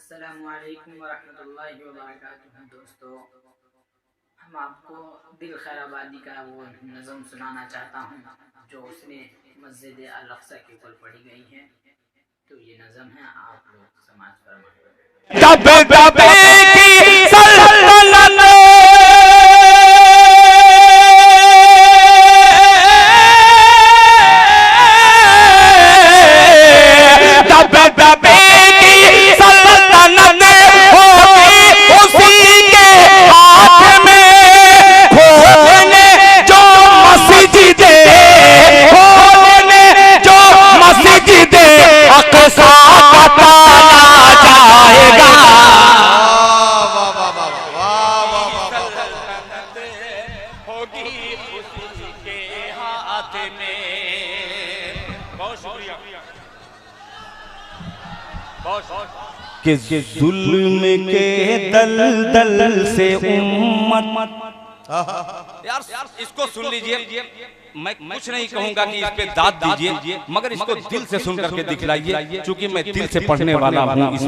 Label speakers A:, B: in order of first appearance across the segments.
A: अस्सलामुअलैकुम वरहमतुल्लाहि वबरकातुहू। दोस्तों, हम आपको दिल खैराबादी का वो नज़म सुनाना चाहता हूँ जो उसने मस्जिद अल-अक़सा के ऊपर पढ़ी गई है। तो ये नज़म है, आप लोग समाज फरमाएं।
B: कि जुल्म के दलदल से उम्मत। यार इसको सुन लीजिए, मैं कुछ नहीं कहूंगा कि इस पे दाद दीजिए, मगर इसको दिल से सुन करके दिखलाइए, क्योंकि मैं दिल से पढ़ने वाला हूँ इस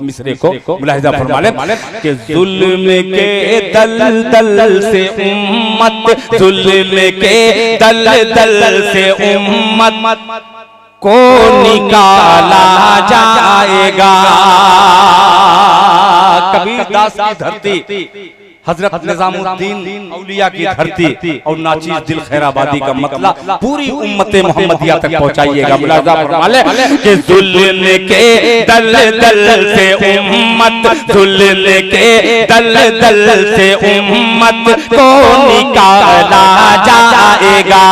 B: मिसरे को। मुलाहिजा फरमा लें कि जुल्म के दलदल से उम्मत, जुल्म के दलदल से उम्मत को निकाला जाएगा। कबीर दास की धरती, हजरत निजामुद्दीन औलिया की धरती और नाचीज दिल खैराबादी का मतलब पूरी उम्मत मोहम्मदिया तक पहुंचाइएगा। मुलाहिजा फरमा लें कि जुल्म के दलदल से उम्मत, जुल्म के दलदल से उम्मत को निकाला जाएगा।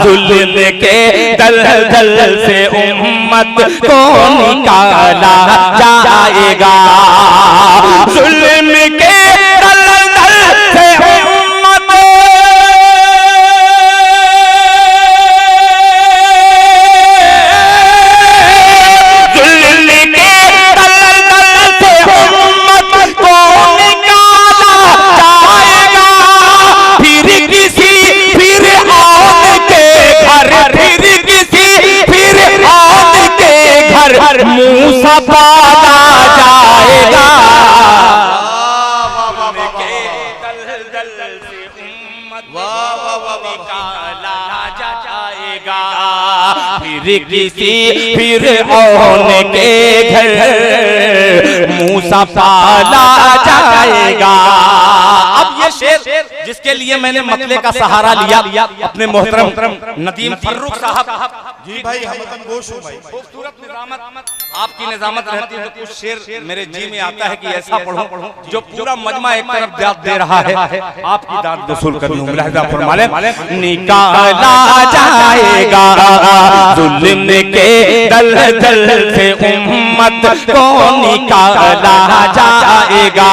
B: जुल्म के दलदल से उम्मत को निकाला जाएगा। जुल्म के मूसा पाला जाएगा। दलदल से उम्मत निकाला जाएगा। फिर किसी फिरऔन के घर मूसा पाला जाएगा। अब ये शेर जिसके लिए मैंने मतले का सहारा लिया, अपने मोहतरम नदीम फर्रुख साहब
C: जी भाई, हम गोश हूं भाई।
B: खूबसूरत निजामत, आपकी निजामत रहती है तो कुछ शेर मेरे जी में आता है कि ऐसा पढ़ूं जो पूरा मजमा एक तरफ दाद दे रहा है, आपकी दाद वसूल कर लूं। मुलाहिजा फरमा लें, निकाला जाएगा जुल्म के दलदल से उम्मत को निकाला जाएगा।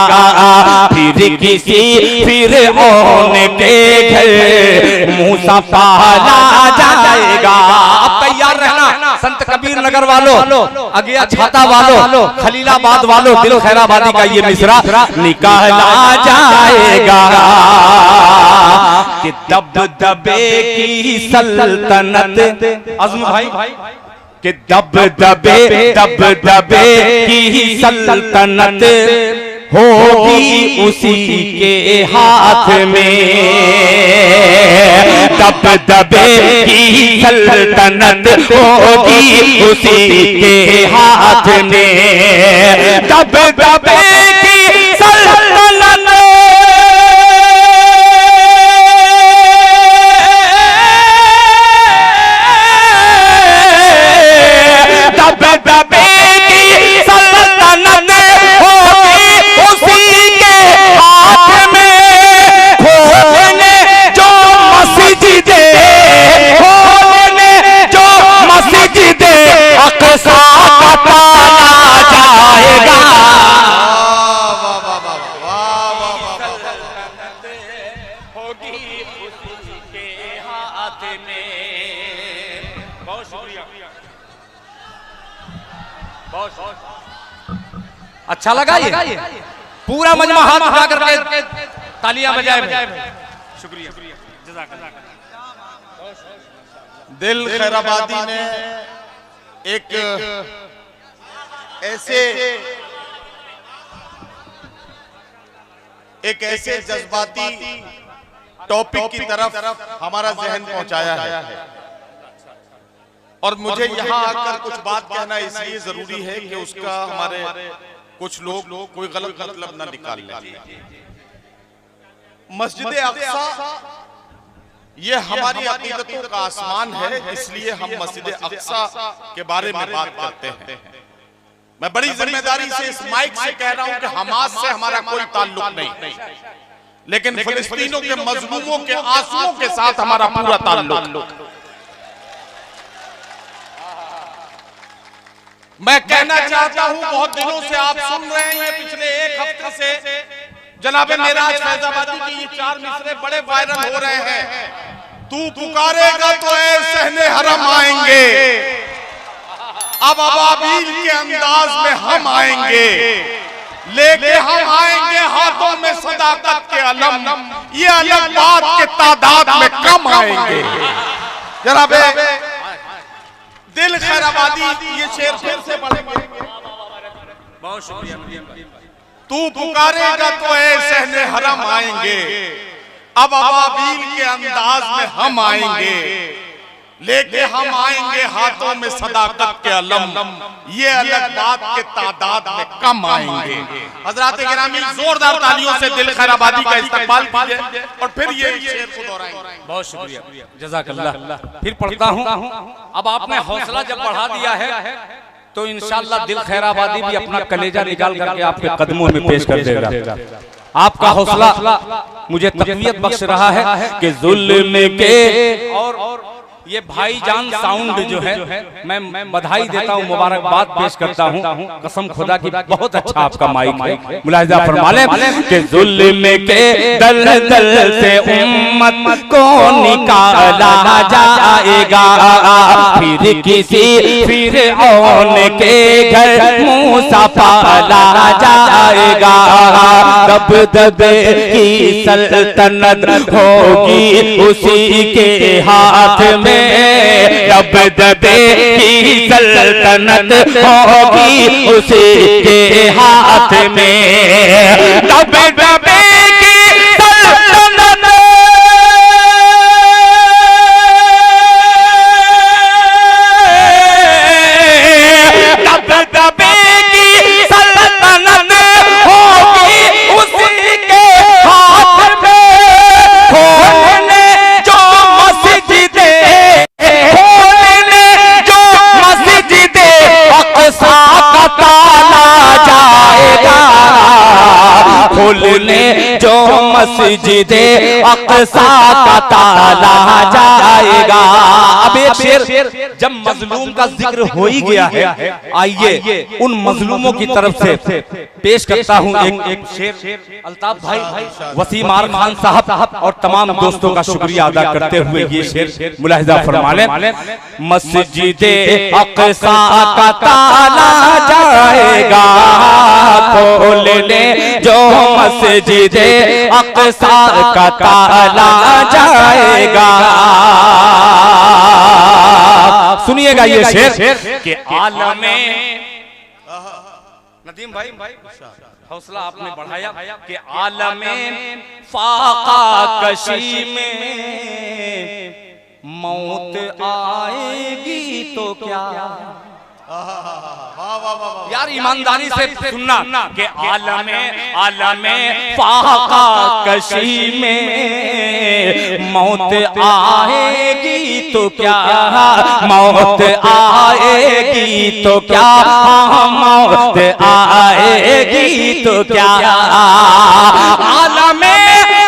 B: फिर किसी फिरऔन के घर मूसा पाला जाएगा। तैयार रहना संत कबीर नगर वालों, अगिया छाता वालों, खलीलाबाद वालों, दिल खैराबादी का ये मिसरा निकाला जाएगा कि दबदबे की सल्तनत। अज़्म भाई कि दबदबे की सल्तनत होगी उसी के हाथ में। दबदबे की सल्तनत होगी उसी के हाथ में। दबदबे की सल्तनत अच्छा लगा ये? पूरा मजमा हाथ उठा करके तालियां बजाए। शुक्रिया,
C: दिल खैराबादी ने एक ऐसे एक ऐसे जज्बाती टॉपिक की तरफ हमारा जहन पहुंचाया है और मुझे यहाँ आकर कुछ बात कहना इसलिए जरूरी है कि उसका हमारे कुछ लोग कोई गलत मतलब न निकाल लें। मस्जिद अक्सा ये हमारी अकीदतों का आसमान है, इसलिए हम मस्जिद अक्सा के बारे में बात करते हैं। मैं बड़ी जिम्मेदारी से इस माइक से कह रहा हूं कि हमास से हमारा कोई ताल्लुक नहीं, लेकिन फिलिस्तीनों के मजलूमों के आंसुओं के साथ हमारा पूरा ताल्लुक। मैं कहना चाहता हूं, बहुत दिनों से आप सुन रहे हैं, पिछले एक हफ्ते से जनाब मेराज फैजाबादी की ये 4 मिसरे बड़े वायरल हो रहे हैं। तू पुकारेगा तो ऐ सहने हरम आएंगे, अब अबाबील के अंदाज में हम आएंगे, लेके हम आएंगे हाथों में सदाकत के अलम, ये अलग बात के तादाद में कम आएंगे। जनाब दिल खैराबादी ये शेर फिर से पढ़ेंगे।
B: बहुत शुक्रिया।
C: तू पुकारेगा तो ऐ सहने हरम आएंगे, अब अबाबील के अंदाज में हम आएंगे, लेके हम आएंगे हाथों में सदाकत के अलम, ये अलग बात के तादाद में कम आएंगे। हजरात गिरामी जोरदार तालियों से दिल खैराबादी का इस्तकबाल कीजिए और फिर ये शेर को दोहराएंगे।
B: बहुत शुक्रिया, जज़ाकल्लाह। फिर पढ़ता हूँ। अब आपने हौसला जब बढ़ा दिया है तो इंशाअल्लाह दिल खैराबादी भी अपना कलेजा निकाल करके आपके कदमों में पेश कर देगा। आपका हौसला मुझे तक़वियत बख्श रहा है कि जुल्म के और ये भाईजान साउंड जो है मैं बधाई देता हूँ, मुबारकबाद पेश करता हूँ। कसम खुदा की बहुत अच्छा आपका माइक है। मुलाहिजा फरमा लें कि जुल्म के दलदल से उम्मत को निकाला जाएगा, फिर किसी फिरऔन के घर मूसा पाला जाएगा, दबदबे की सल्तनत होगी उसी के हाथ में, दबदबे की सल्तनत होगी उसी के हाथ में, दबदबे की सल्तनत दबदबे की सल्तनत होगी उसी के हाथ में, खोलने जो मस्जिदे अक़सा का ताला जाएगा, खोलने जो मस्जिदे अक़सा का ताला जाएगा। अब एक शेर जब मजलूम का जिक्र हो ही गया है, आइए उन मजलूमों की तरफ से पेश करता हूँ एक शेर। अल्ताफ भाई, वसीम आर खान साहब और तमाम दोस्तों का शुक्रिया अदा करते हुए ये शेर मुलाहिजा फरमा लें। मस्जिदे अक़सा का ताला जाएगा, खोलने जो मस्जिदे अक़सा का ताला जाएगा। सुनिएगा ये शेर कि आलमे नदीम भाई हौसला आपने बढ़ाया कि आलमे फाका कशी में मौत आएगी तो क्या। यार ईमानदारी से सुनना कि आलमे फाका कशी में मौत आएगी तो क्या, मौत आएगी तो क्या, मौत आएगी तो क्या, आलमे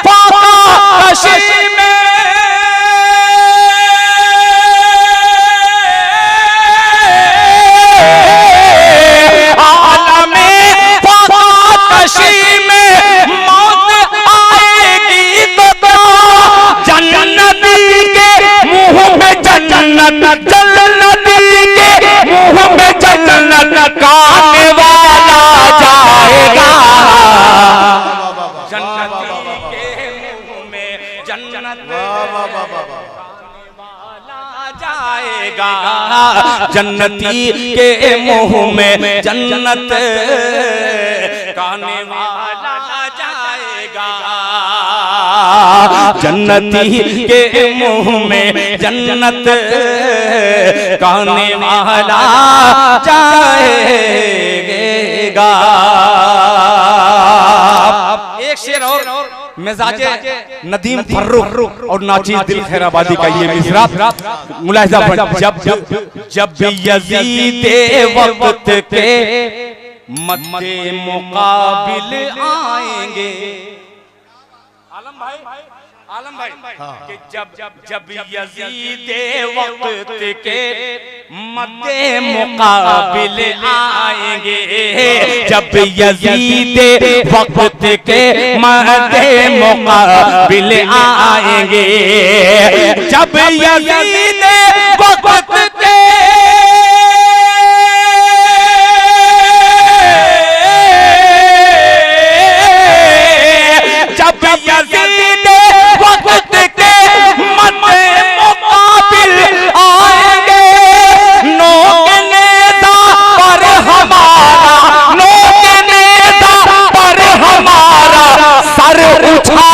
B: फाका कशी में जन्नत जन्नती के मुंह में जन्नत खाने वाला जाएगा, जन्नती के मुंह में जन्नत वाला जाएगा, जन्नती के मुंह में जन्नत खाने वाला जाएगा। जन्नती के मुंह में जन्नत कहने वाला जाएगा। एक शेर और मिजाजे नदीम फर्रुख और नाचीज दिल खैराबादी का ये मिसरा मुलाहिजा जब यजीद वक्त के मद्दे मुकाबिल आएंगे। आलम भाई कि जब यजीद वक्त के मद्दे मुकाबिल आएंगे, जब यजीद वक्त के मद्दे मुकाबिल आएंगे, जब यजीद वक्त के उठा